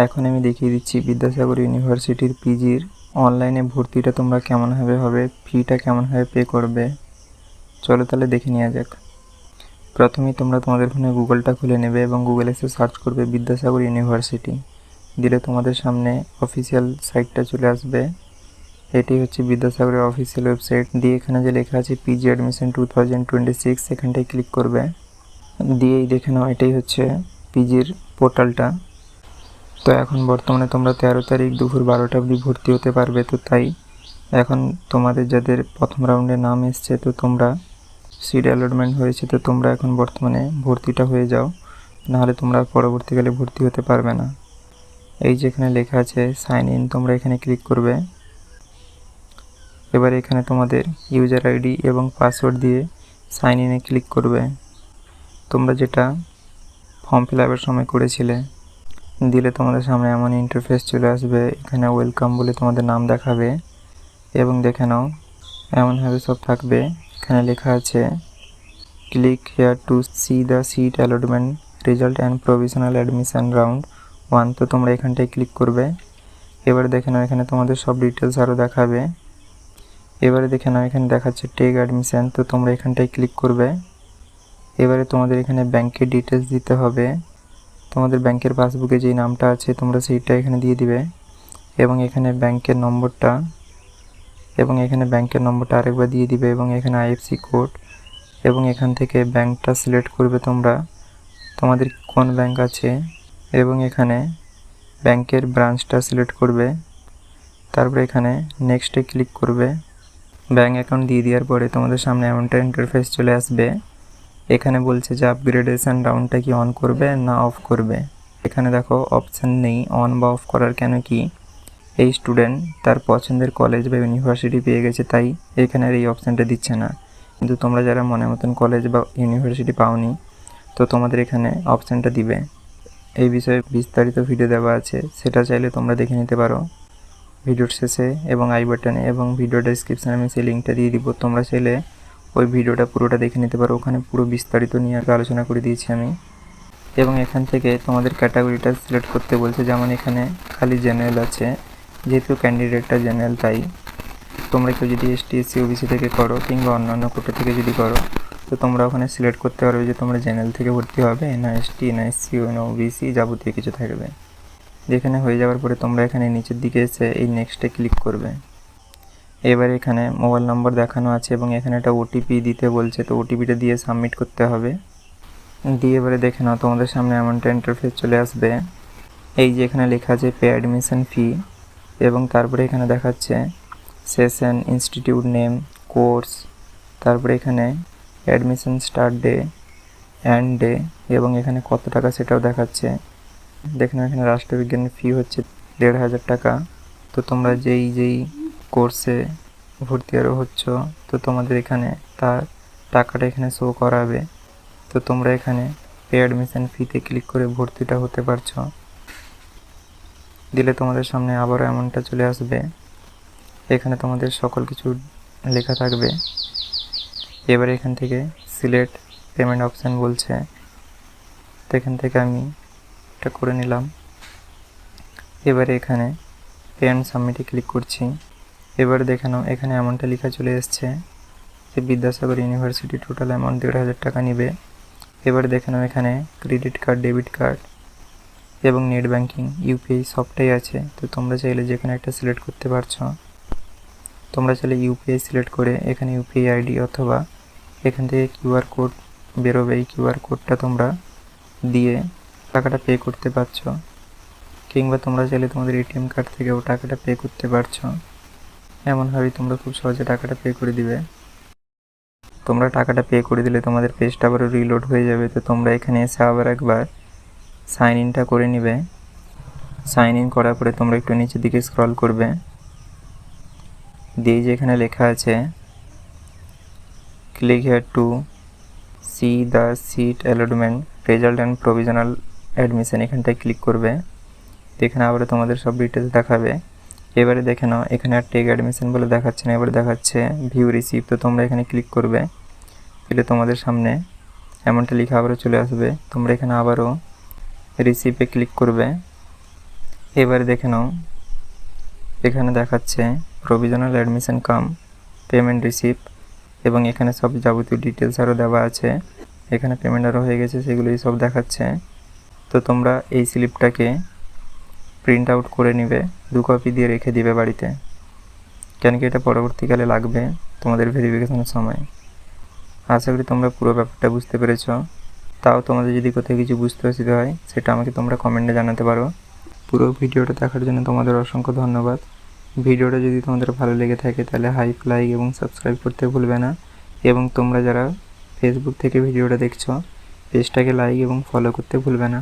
এখন আমি দেখিয়ে দিচ্ছি বিদ্যাসাগর ইউনিভার্সিটির পিজির অনলাইনে ভর্তিটা তোমরা কেমনভাবে হবে, ফিটা কেমনভাবে পে করবে। চলো তাহলে দেখে নেওয়া যাক। প্রথমেই তোমরা তোমাদের ফোনে গুগলটা খুলে নেবে এবং গুগলে এসে সার্চ করবে বিদ্যাসাগর ইউনিভার্সিটি। দিলে তোমাদের সামনে অফিসিয়াল সাইটটা চলে আসবে। এটি হচ্ছে বিদ্যাসাগরের অফিসিয়াল ওয়েবসাইট। দিয়ে এখানে যে লেখা আছে পিজি অ্যাডমিশন 2026 এখানটায় ক্লিক করবে। দিয়েই দেখে নাও এটাই হচ্ছে পিজির পোর্টালটা। তো এখন বর্তমানে তোমরা 13 তারিখ দুপুর 12টা অবধি ভর্তি হতে পারবে। তো তাই এখন তোমাদের যাদের প্রথম রাউন্ডে নাম এসছে, তো তোমরা সিট অ্যালটমেন্ট হয়েছে, তো তোমরা এখন বর্তমানে ভর্তিটা হয়ে যাও, নাহলে তোমরা পরবর্তীকালে ভর্তি হতে পারবে না। এই যেখানে লেখা আছে সাইন ইন, তোমরা এখানে ক্লিক করবে। এবারে এখানে তোমাদের ইউজার আইডি এবং পাসওয়ার্ড দিয়ে সাইন ইনে ক্লিক করবে, তোমরা যেটা ফর্ম ফিল আপের সময় করেছিলে। দিলে তোমাদের সামনে এমন ইন্টারফেস চলে আসবে। এখানে ওয়েলকাম বলে তোমাদের নাম দেখাবে এবং দেখে নাও এমনভাবে সব থাকবে। এখানে লেখা আছে click here to see the seat allotment result and provisional admission round 1। তো তোমরা এখানটায় ক্লিক করবে। এবারে দেখে নাও এখানে তোমাদের সব ডিটেলস আরও দেখাবে। এবারে দেখে নাও এখানে দেখাচ্ছে টেক অ্যাডমিশন, তো তোমরা এখানটায় ক্লিক করবে। এবারে তোমাদের এখানে ব্যাংকের ডিটেলস দিতে হবে। তোমাদের ব্যাংকের পাসবুকে যেই নামটা আছে তোমরা সেইটা এখানে দিয়ে দিবে এবং এখানে ব্যাংকের নম্বরটা আরেকবার দিয়ে দিবে এবং এখানে আইএফসি কোড এবং এখান থেকে ব্যাংকটা সিলেক্ট করবে তোমরা, তোমাদের কোন ব্যাংক আছে, এবং এখানে ব্যাংকের ব্রাঞ্চটা সিলেক্ট করবে। তারপরে এখানে নেক্সটে ক্লিক করবে। ব্যাংক অ্যাকাউন্ট দিয়ে দেওয়ার পরে তোমাদের সামনে এমনটা ইন্টারফেস চলে আসবে। এখানে বলছে যে আপগ্রেডেশন রাউন্ডটা কি অন করবে না অফ করবে। এখানে দেখো অপশান নেই অন বা অফ করার, কেন কি এই স্টুডেন্ট তার পছন্দের কলেজ বা ইউনিভার্সিটি পেয়ে গেছে, তাই এখানে আর এই অপশানটা দিচ্ছে না। কিন্তু তোমরা যারা মনে মতন কলেজ বা ইউনিভার্সিটি পাওনি, তো তোমাদের এখানে অপশানটা দিবে। এই বিষয়ে বিস্তারিত ভিডিও দেওয়া আছে, সেটা চাইলে তোমরা দেখে নিতে পারো ভিডিওর শেষে এবং আই বাটনে, এবং ভিডিও ডেসক্রিপশানে আমি সেই লিঙ্কটা দিয়ে দিব। তোমরা চাইলে ওই ভিডিওটা পুরোটা দেখে নিতে পারো, ওখানে পুরো বিস্তারিত নিয়ে আলোচনা করে দিয়েছি আমি। এবং এখান থেকে তোমাদের ক্যাটাগরিটা সিলেক্ট করতে বলছে, যেমন এখানে খালি জেনারেল আছে, যেহেতু ক্যান্ডিডেটটা জেনারেল, তাই তোমরা কেউ যদি এসটি এসসি ওবিসি থেকে করো কিংবা অন্যান্য কোটা থেকে যদি করো, তো তোমরা ওখানে সিলেক্ট করতে পারবে যে তোমরা জেনারেল থেকে ভর্তি হবে না এসটি না এসসি না ওবিসি যাবতীয় কিছু থাকবে। যেখানে হয়ে যাওয়ার পরে তোমরা এখানে নিচের দিকে এসে এই নেক্সটে ক্লিক করবে। এবার এখানে মোবাইল নম্বর দেখানো আছে এবং এখানে একটা ওটিপি দিতে বলছে, তো ওটিপিটা দিয়ে সাবমিট করতে হবে। দিয়ে এবারে দেখে নাও তোমাদের সামনে এমনটা ইন্টারফেস চলে আসবে। এই যে এখানে লেখা আছে পে অ্যাডমিশন ফি, এবং তারপরে এখানে দেখাচ্ছে সেশন, ইনস্টিটিউট নেম, কোর্স, তারপরে এখানে admission start day, and day, এবং এখানে কত টাকা সেটাও দেখাচ্ছে। দেখে নাও এখানে রাষ্ট্রবিজ্ঞানের ফি হচ্ছে 1500 টাকা। তো তোমরা যেই কোর্সে ভর্তি আরও হচ্ছ, তো তোমাদের এখানে তার টাকাটা এখানে শো করাবে। তো তোমরা এখানে পে অ্যাডমিশন ফিতে ক্লিক করে ভর্তিটা হতে পারছো। দিলে তোমাদের সামনে আবারও এমনটা চলে আসবে। এখানে তোমাদের সকল কিছু লেখা থাকবে। এবারে এখান থেকে সিলেক্ট পেমেন্ট অপশান বলছে, তো এখান থেকে আমি এটা করে নিলাম। এবারে এখানে পে অ্যান্ড সাবমিটে ক্লিক করছি। এবারে দেখে নাও এখানে এমনটা লেখা চলে এসছে যে বিদ্যাসাগর ইউনিভার্সিটি টোটাল অ্যামাউন্ট 1500 টাকা নেবে। এবারে দেখে নাও এখানে ক্রেডিট কার্ড, ডেবিট কার্ড এবং নেট ব্যাঙ্কিং, ইউপিআই সবটাই আছে। তো তোমরা চাইলে যেখানে একটা সিলেক্ট করতে পারছো। তোমরা চাইলে ইউপিআই সিলেক্ট করে এখানে ইউপিআই আইডি অথবা এখান থেকে কিউআর কোড বেরোবে, এই কিউআর কোডটা তোমরা দিয়ে টাকাটা পে করতে পারছো, কিংবা তোমরা চাইলে তোমাদের এটিএম কার্ড থেকেও টাকাটা পে করতে পারছো। এমনভাবেই তোমরা খুব সহজে টাকাটা পে করে দিবে। তোমরা টাকাটা পে করে দিলে তোমাদের পেজটা আবারও রিলোড হয়ে যাবে। তো তোমরা এখানে এসে আবার একবার সাইন ইনটা করে নিবে। সাইন ইন করার পরে তোমরা একটু নিচের দিকে স্ক্রল করবে। দিয়ে যে এখানে লেখা আছে click here to see the seat allotment result and provisional admission, এখানটায় ক্লিক করবে। এখানে আবারও তোমাদের সব ডিটেলস দেখাবে। এবারে দেখে নাও এখানে আর টেক অ্যাডমিশন বলে দেখাচ্ছে না, এবারে দেখাচ্ছে ভিউ রিসিভ। তো তোমরা এখানে ক্লিক করবে, দিলে তোমাদের সামনে এমনটা লেখা আবারও চলে আসবে। তোমরা এখানে আবারও রিসিভে ক্লিক করবে। এবারে দেখে নাও, এখানে দেখাচ্ছে প্রভিশনাল অ্যাডমিশন কাম পেমেন্ট রিসিপ্ট, এবং এখানে সব যাবতীয় ডিটেলস আরও দেওয়া আছে। এখানে পেমেন্ট আরও হয়ে গেছে, সেগুলোই সব দেখাচ্ছে। তো তোমরা এই স্লিপটাকে প্রিন্ট আউট করে নিবে, 2 কপি দিয়ে রেখে দিবে বাড়িতে, কেন কি এটা পরবর্তীকালে লাগবে তোমাদের ভেরিফিকেশনের সময়। আশা করি তোমরা পুরো ব্যাপারটা বুঝতে পেরেছ। তাও তোমাদের যদি কোথাও কিছু বুঝতে অসুবিধা হয় সেটা আমাকে তোমরা কমেন্টে জানাতে পারো। পুরো ভিডিওটা দেখার জন্য তোমাদের অসংখ্য ধন্যবাদ। ভিডিওটা যদি তোমাদের ভালো লেগে থাকে তাহলে লাইক এবং সাবস্ক্রাইব করতে ভুলবে না, এবং তোমরা যারা ফেসবুক থেকে ভিডিওটা দেখছো পেজটাকে লাইক এবং ফলো করতে ভুলবে না।